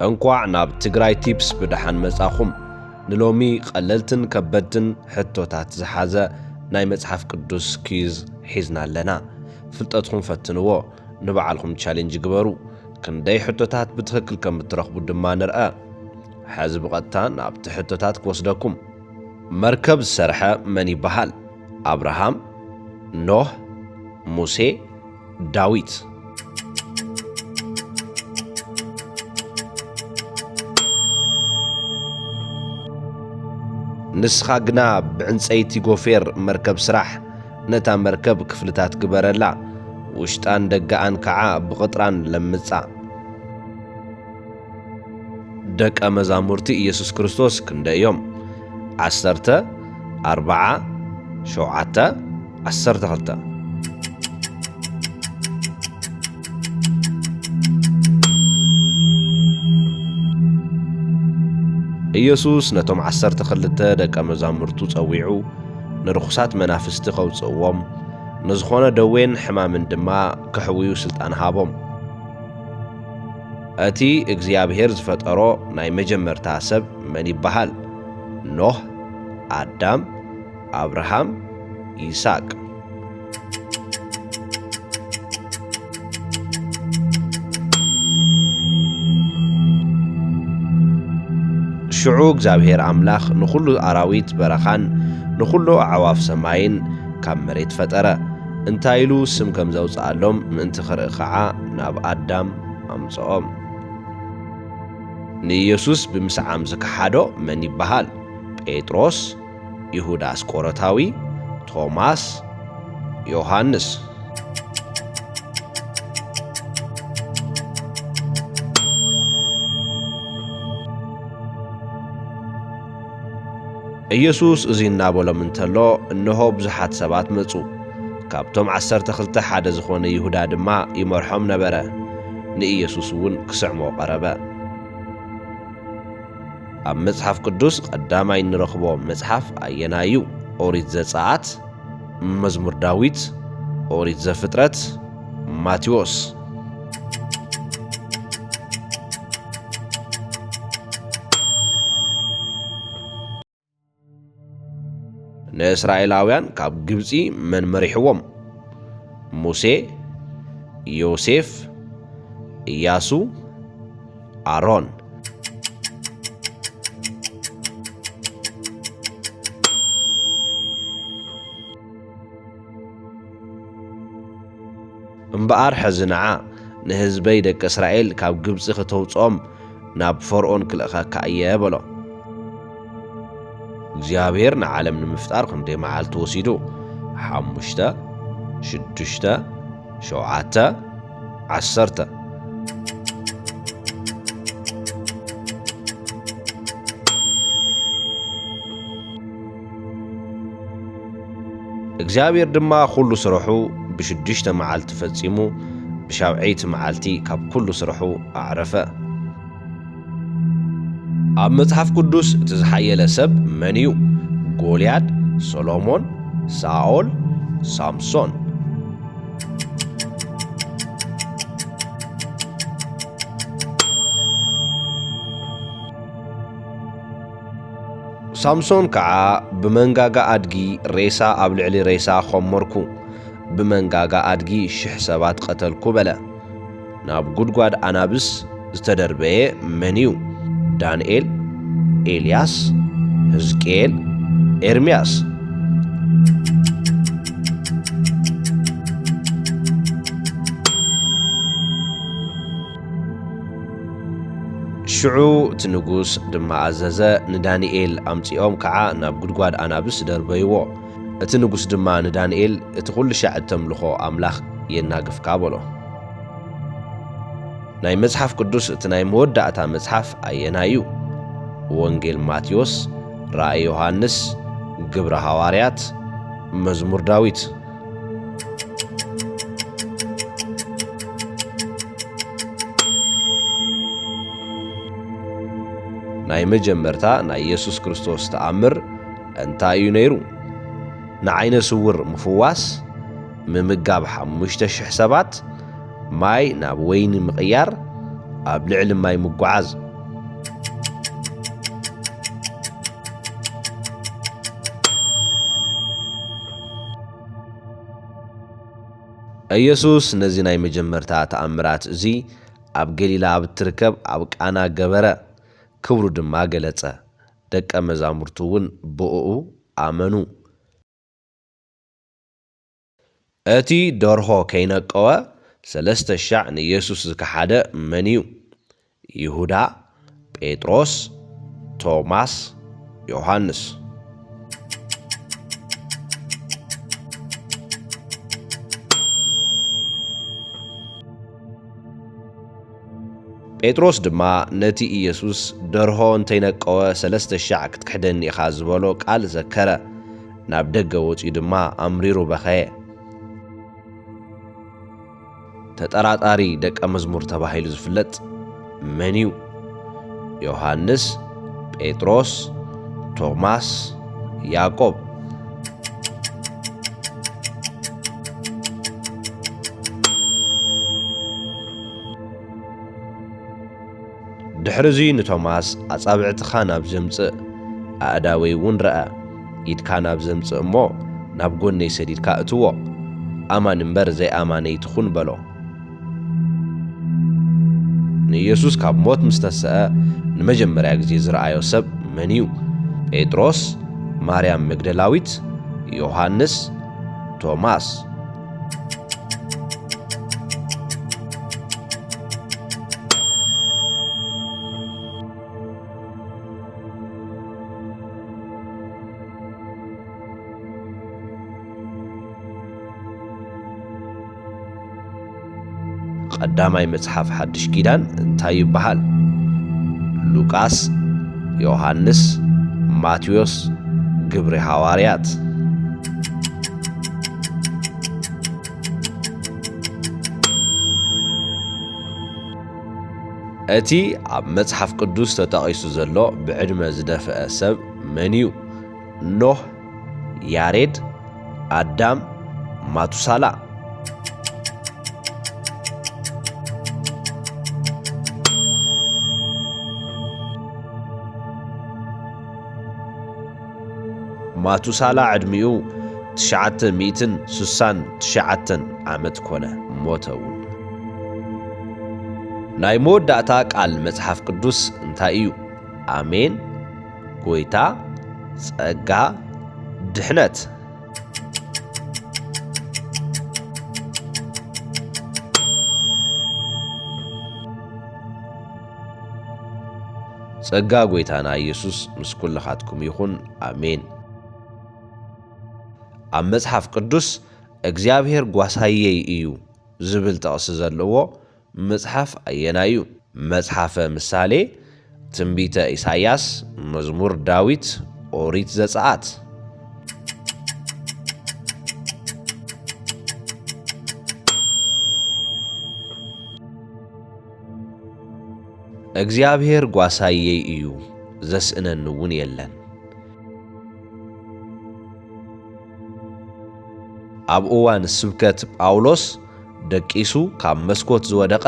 እንኳዕ ናብ ትግራይ ቲፕስ ብድሓን መጻኹም ንሎሚ ቀለልትን ከበድትን ሕቶታት ዝሓዘ ናይ መጽሓፍ ቅዱስ ኪዝ ሒዝና ኣለና ፍልጠትኩም ፈትንዎ ንበዓልኩም ቻሌንጅ ግበሩ ክንደይ ሕቶታት ብትክክል ከም እትረኽቡ ድማ ንርአ ሕዚ ብቐጥታ ናብቲ ሕቶታት ክወስደኩም መርከብ ዝሰርሐ መን ይበሃል አብርሃም ኖህ ሙሴ ዳዊት ንስኻ ግና ብዕንፀይቲ ጎፌር መርከብ ስራሕ ነታ መርከብ ክፍልታት ግበረላ ውሽጣን ደጋኣን ከዓ ብቕጥራን ለምጻ ደቀ መዛሙርቲ ኢየሱስ ክርስቶስ ክንደዮም 10 4 7 12 ኢየሱስ ነቶም 12 ደቀ መዛሙርቱ ጸዊዑ ንርኹሳት መናፍስቲ ኸውጽእዎም ንዝኾነ ደዌን ሕማምን ድማ ክሕውዩ ስልጣን ሃቦም እቲ እግዚአብሔር ዝፈጠሮ ናይ መጀመርታ ሰብ መን ይበሃል ኖህ አዳም አብርሃም ይስሐቅ ሽዑ እግዚአብሔር አምላኽ ንኹሉ አራዊት በረኻን ንኹሉ አዕዋፍ ሰማይን ካብ መሬት ፈጠረ እንታይሉ ስም ከም ዘውፅኣሎም ምእንቲ ክርኢ ከዓ ናብ አዳም ኣምጽኦም ንኢየሱስ ብምስዓም ዝከሓዶ መን ይበሃል ጴጥሮስ ይሁዳ አስቆሮታዊ ቶማስ ዮሐንስ ኢየሱስ እዚ እናበሎም እንተሎ እነሆ ብዙሓት ሰባት መጹ ካብቶም 12 ሓደ ዝኾነ ይሁዳ ድማ ይመርሖም ነበረ ንኢየሱስ እውን ክስዕሞ ቀረበ ኣብ መጽሓፍ ቅዱስ ቀዳማይ ንረኽቦ መጽሓፍ ኣየናዩ ኦሪት ዘጸአት መዝሙር ዳዊት ኦሪት ዘፍጥረት ማቴዎስ ንእስራኤላውያን ካብ ግብፂ መን መሪሕዎም ሙሴ ዮሴፍ ኢያሱ አሮን እምበኣር ሕዝንዓ ንህዝበይ ደቂ እስራኤል ካብ ግብፂ ከተውፅኦም ናብ ፈርዖን ክልእኸካ እየ በሎ እግዚአብሔር ንዓለም ንምፍጣር ክንደይ መዓልቲ ወሲዱ 5 6 7 10 እግዚአብሔር ድማ ኩሉ ስርሑ ብ6 መዓልቲ ፈጺሙ ብ7ይቲ መዓልቲ ካብ ኩሉ ስርሑ ኣዕረፈ ኣብ መጽሓፍ ቅዱስ እቲ ዝሓየለ ሰብ መን እዩ ጎልያድ ሶሎሞን ሳኦል ሳምሶን ሳምሶን ከዓ ብመንጋጋ አድጊ ሬሳ ኣብ ልዕሊ ሬሳ ኸመርኩ ብመንጋጋ አድጊ 1000 ሰባት ቀተልኩ በለ ናብ ጉድጓድ ኣናብስ ዝተደርበየ መን እዩ ዳንኤል ኤልያስ ሕዝቅኤል ኤርምያስ ሽዑ እቲ ንጉስ ድማ ኣዘዘ ንዳንኤል ኣምጺኦም ከዓ ናብ ጉድጓድ ኣናብስ ደርበይዎ እቲ ንጉስ ድማ ንዳንኤል እቲ ኩሉ ሻዕ ተምልኾ ኣምላኽ የናግፍካ በሎ ናይ መጽሓፍ ቅዱስ እቲ ናይ መወዳእታ መጽሓፍ ኣየናዩ ወንጌል ማቴዎስ ራእይ ዮሐንስ ግብረ ሐዋርያት መዝሙር ዳዊት ናይ መጀመርታ ናይ ኢየሱስ ክርስቶስ ተኣምር እንታይ እዩ ነይሩ ንዓይነ ስውር ምፍዋስ ምምጋብ 5000 ሰባት ማይ ናብ ወይኒ ምቕያር ኣብ ልዕሊ ማይ ምጓዓዝ ኢየሱስ ነዚ ናይ መጀመርታ ተኣምራት እዚ ኣብ ገሊላ ኣብ ትርከብ ኣብ ቃና ገበረ ክብሩ ድማ ገለጸ ደቀ መዛሙርቱ እውን ብእኡ ኣመኑ እቲ ደርሆ ከይነቀወ 3,000 ንኢየሱስ ዝከሓደ መን እዩ ይሁዳ ጴጥሮስ ቶማስ ዮሐንስ ጴጥሮስ ድማ ነቲ ኢየሱስ ደርሆ እንተይነቀወ 3,000 ክትክሕደኒ ኢኻ ዝበሎ ቃል ዘከረ ናብ ደገ ወፂኡ ድማ ኣምሪሩ በኸየ ተጠራጣሪ ደቀ መዝሙር ተባሂሉ ዝፍለጥ መን እዩ ዮሐንስ ጴጥሮስ ቶማስ ያዕቆብ ድሕሪዚ ንቶማስ ኣጻብዕትኻ ናብ ዘምጽእ ኣእዳወይ እውን ረአ ኢድካ ናብ ዘምጽእ እሞ ናብ ጎነይ ሰዲድካ እትዎ ኣማን እምበር ዘይኣማነይ ትኹን በሎ ንኢየሱስ ካብ ሞት ምስ ተስአ ንመጀመርያ ግዜ ዝረአዮ ሰብ መን እዩ ጴጥሮስ ማርያም መግደላዊት ዮሐንስ ቶማስ ቀዳማይ መጽሓፍ ሓድሽ ኪዳን እንታይ ይበሃል ሉቃስ ዮሐንስ ማቴዎስ ግብሪ ሐዋርያት እቲ ኣብ መጽሓፍ ቅዱስ ተጠቒሱ ዘሎ ብዕድመ ዝደፍአ ሰብ መን እዩ ኖህ ያሬድ ኣዳም ማቱሳላ ማቱሳላ ዕድሚኡ 969 ዓመት ኮነ ሞተ እውን ናይ መወዳእታ ቃል መጽሓፍ ቅዱስ እንታይ እዩ ኣሜን ጎይታ ጸጋ ድሕነት ጸጋ ጎይታና ኢየሱስ ምስ ኩልኻትኩም ይኹን ኣሜን ኣብ መጽሓፍ ቅዱስ እግዚአብሔር ጓሳየይ እዩ ዝብል ጠቕሲ ዘለዎ መጽሓፍ ኣየናዩ መጽሓፈ ምሳሌ ትንቢተ ኢሳይያስ መዝሙር ዳዊት ኦሪት ዘጸአት እግዚአብሔር ጓሳየይ እዩ ዘስእነኒ እውን የለን ኣብ እዋን ስብከት ጳውሎስ ደቂሱ ካብ መስኮት ዝወደቐ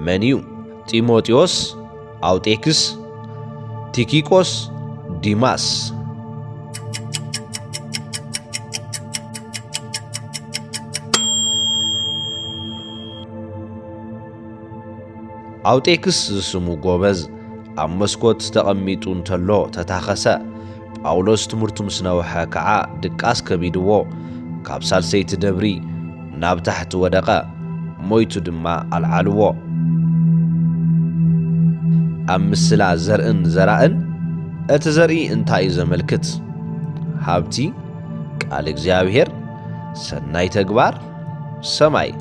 መን እዩ ጢሞቴዎስ ኣውጤክስ ቲኪቆስ ዲማስ ኣውጤክስ ዝስሙ ጎበዝ ኣብ መስኮት ተቐሚጡ እንተሎ ተታኸሰ ጳውሎስ ትምህርቱ ምስ ነውሐ ከዓ ድቃስ ከቢድዎ ካብ ሳልሰይቲ ደብሪ ናብ ታሕቲ ወደቐ ሞይቱ ድማ ኣልዓልዎ ኣብ ምስላ ዘርእን ዘራእን እቲ ዘርኢ እንታይ እዩ ዘመልክት ሃብቲ ቃል እግዚአብሔር ሰናይ ተግባር ሰማይ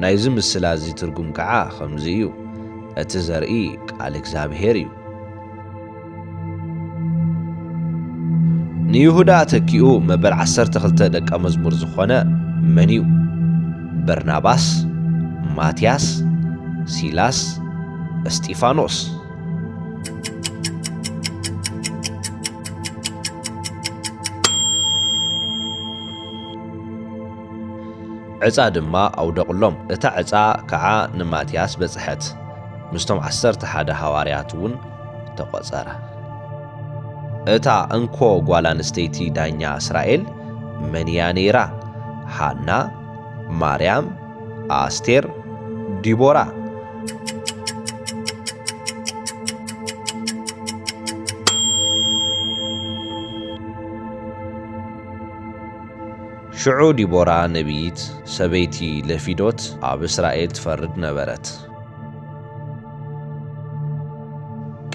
ናይዚ ምስላ እዚ ትርጉም ከዓ ከምዚ እዩ እቲ ዘርኢ ቃል እግዚአብሔር እዩ ንይሁዳ ተኪኡ መበል 12 ደቀ መዝሙር ዝኾነ መን እዩ በርናባስ ማትያስ ሲላስ እስጢፋኖስ ዕፃ ድማ ኣውደቕሎም እታ ዕፃ ከዓ ንማትያስ በጽሐት ምስቶም 11 ሐዋርያት እውን ተቆጸረ። እታ እንኮ ጓል አንስተይቲ ዳኛ እስራኤል መንያ ነይራ? ሃና፣ ማርያም፣ አስቴር፣ ዲቦራ? ሽዑ ዲቦራ ነቢይት ሰበይቲ ለፊዶት ኣብ እስራኤል ትፈርድ ነበረት።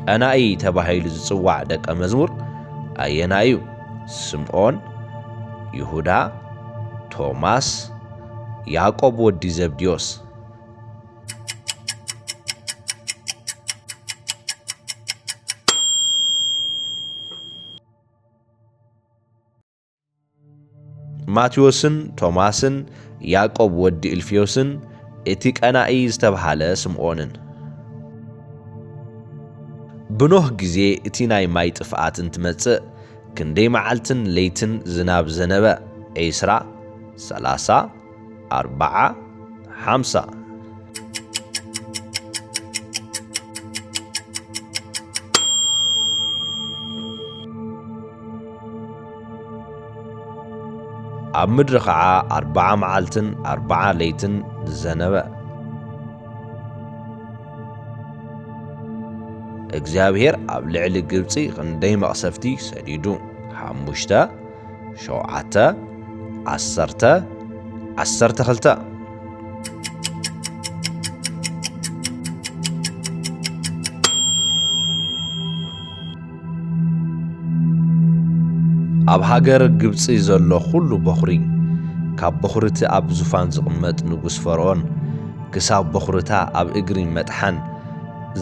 ቀናኢ ተባሂሉ ዝጽዋዕ ደቀ መዝሙር ኣየናዩ? ስምዖን፣ ይሁዳ፣ ቶማስ፣ ያዕቆብ ወዲ ዘብድዮስ? ማቴዎስን ቶማስን ያዕቆብ ወዲ እልፍዮስን እቲ ቀናኢ ዝተባሃለ ስምዖንን። ብኖህ ጊዜ እቲ ናይ ማይ ጥፍኣት እንትመጽእ ክንደይ መዓልትን ለይትን ዝናብ ዘነበ? 20 30 40 50? ኣብ ምድሪ ኸዓ 40 መዓልትን 40 ለይትን ዘነበ። እግዚአብሔር ኣብ ልዕሊ ግብፂ ክንደይ መቕሰፍቲ ሰዲዱ? 5 7 10 12? ኣብ ሃገር ግብፂ ዘሎ ኩሉ በኹሪ ካብ በኹርቲ ኣብ ዙፋን ዝቕመጥ ንጉስ ፈርዖን ክሳብ በኹርታ ኣብ እግሪ መጥሓን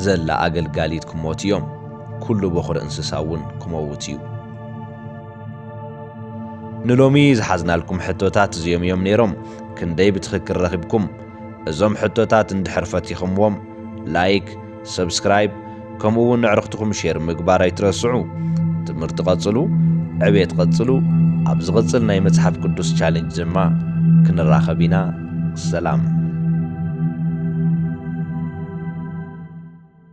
ዘላ ኣገልጋሊት ክሞት እዮም። ኩሉ በኹሪ እንስሳ እውን ክመውት እዩ። ንሎሚ ዝሓዝናልኩም ሕቶታት እዚኦም እዮም ነይሮም። ክንደይ ብትኽክል ረኺብኩም? እዞም ሕቶታት እንድሕር ፈቲኹምዎም ላይክ፣ ሰብስክራይብ ከምኡውን ንዕርኽትኩም ሼር ምግባር ኣይትረስዑ። ትምህርቲ ቀጽሉ፣ ዕቤት ቀጽሉ። ኣብ ዝቕጽል ናይ መጽሓፍ ቅዱስ ቻሌንጅ ድማ ክንራኸብ ኢና። ሰላም።